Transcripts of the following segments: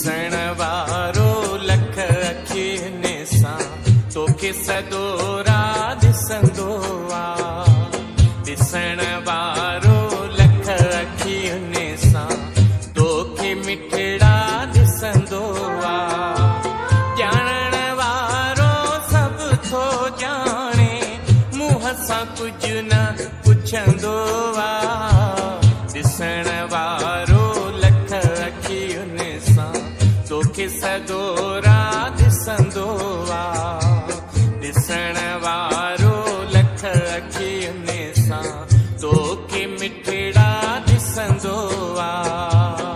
ॾिसण वारो लख अखियुनि सां तोखे सॼो रात ॾिसंदो आहे। ॾिसण वारो लख अखियुनि सां तोखे मिठड़ा ॾिसंदो आहे। ॼाणण वारो सभु थो ॼाणे मुंहं सां कुझु न पुछंदो आहे। ॾिसण वारो लख अखियुनि सां तोखे सॼो रात ॾिसंदो आहे। ॾिसण वारो लख अखियुनि सां तोखे मिठड़ा ॾिसंदो आहे।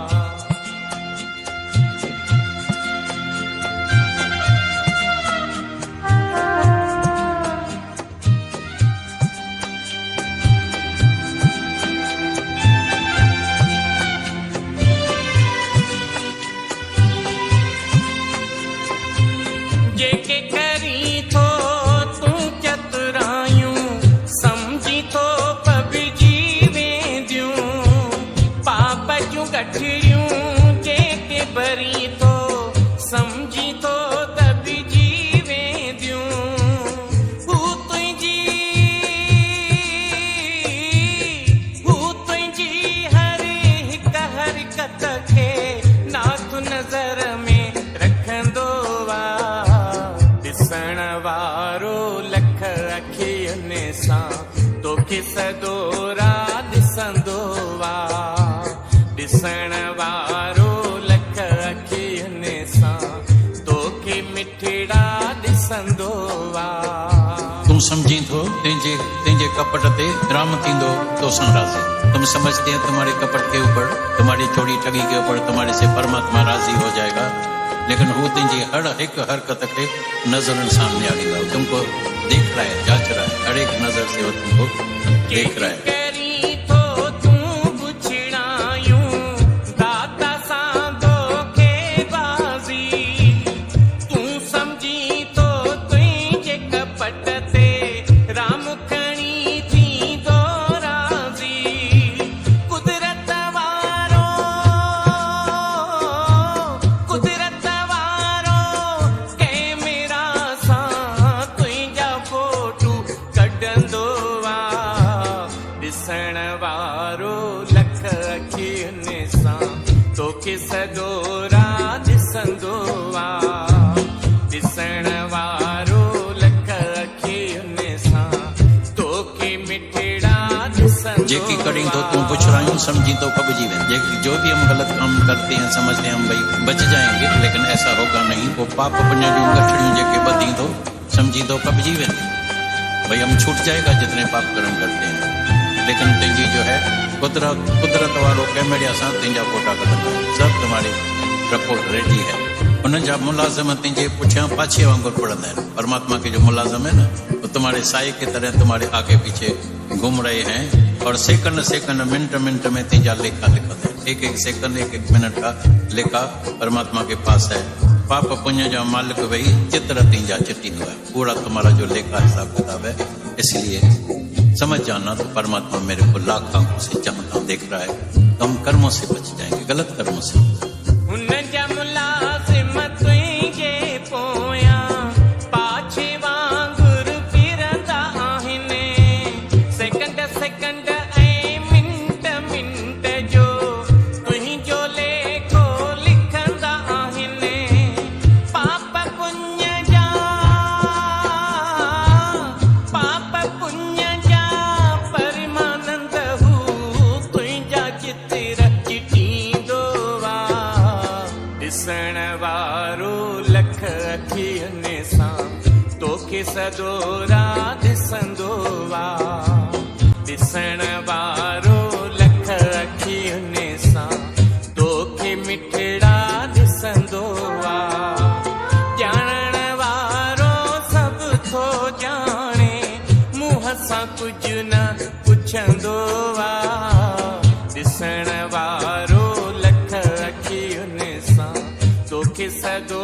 जेके करी थो तूं चतुरायूं समझी थो पबिजी वेंदियूं। पाप जूं गठरियूं जेके भरी थो समझी थो दबिजी वेंदियूं। हू तुंहिंजी हर हिक हरकत खे नाथ नज़र में रखंदो आहे। ॾिसण वारो लख अखियुनि सां तोखे सॼो रात ॾिसंदो आहे। ॾिसण वारो लख अखियुनि सां तोखे मिठड़ा ॾिसंदो आहे। तूं समझी थो तेंजे कपट ते राम थींदो तोसां राज़ी। तुम समझते हैं तुम्हारे कपट के ऊपर, तुम्हारी चोरी ठगी के ऊपर तुम्हारे से परमात्मा राजी हो जाएगा। लेकिन वो तुझे हर एक हरकत के नजर सामने आएगा। तुमको देख रहा है, जांच रहा है, हर एक नजर से वो तुमको देख रहा है। ॾिसण वारो लख अखियुनि सां तोखे सॼो रात ॾिसंदो आहे। ॾिसण वारो लख अखियुनि सां तोखे मिठड़ा ॾिसंदो। जेकी करें तो तुम कुछ रायूं समझी तो पबजी वें। जो भी हम गलत काम करते हैं समझते हैं हम भाई बच जाएंगे, लेकिन ऐसा होगा नहीं। वो पाप पुण्य जूं गठड़ियूं जेके बधी तो समझी तो पबजी वें। भाई हम छूट जाएगा जितने पाप कर्म करते हैं। लेकिन तेजी जो है कुदरत वालो कैमरिया सां तेजा फोटा कढंदो। सब तुम्हारी रिपोर्ट रेडी है। उन जा मुलाजिम तेजे पुठियां पाछे वांगुर पड़ंदा आहिनि। परमात्मा के जो मुलाजिम है ना, वो तुम्हारे साए की तरह तुम्हारे आगे पीछे घूम रहे हैं और सेकंड मिनट में तेजा लेखा लिखते हैं। एक सेकंड एक मिनट का लेखा परमात्मा के पास है। पाप पुण्य जा मालिक वही चित्र तेजा चिट्ठी हुआ है। पूरा तुम्हारा जो लेखा हिसाब किताब है। इसलिए समझ जाना तो परमात्मा मेरे को लाख आंखों से चाहता देख रहा है। तो हम कर्मों से बच जाएंगे, गलत कर्मों से। ॾिसण वारो लख अखियुनि सां तोखे सॼो रात ॾिसंदो आहे। ॾिसण वारो लख अखियुनि सां तोखे मिठड़ा ॾिसंदो आहे। ॼाणण वारो सभु थो ॼाणे मुंहं सां कुझु न पुछंदो आहे। ॾिसण वारो लख अखियुनि सां तोखे सॼो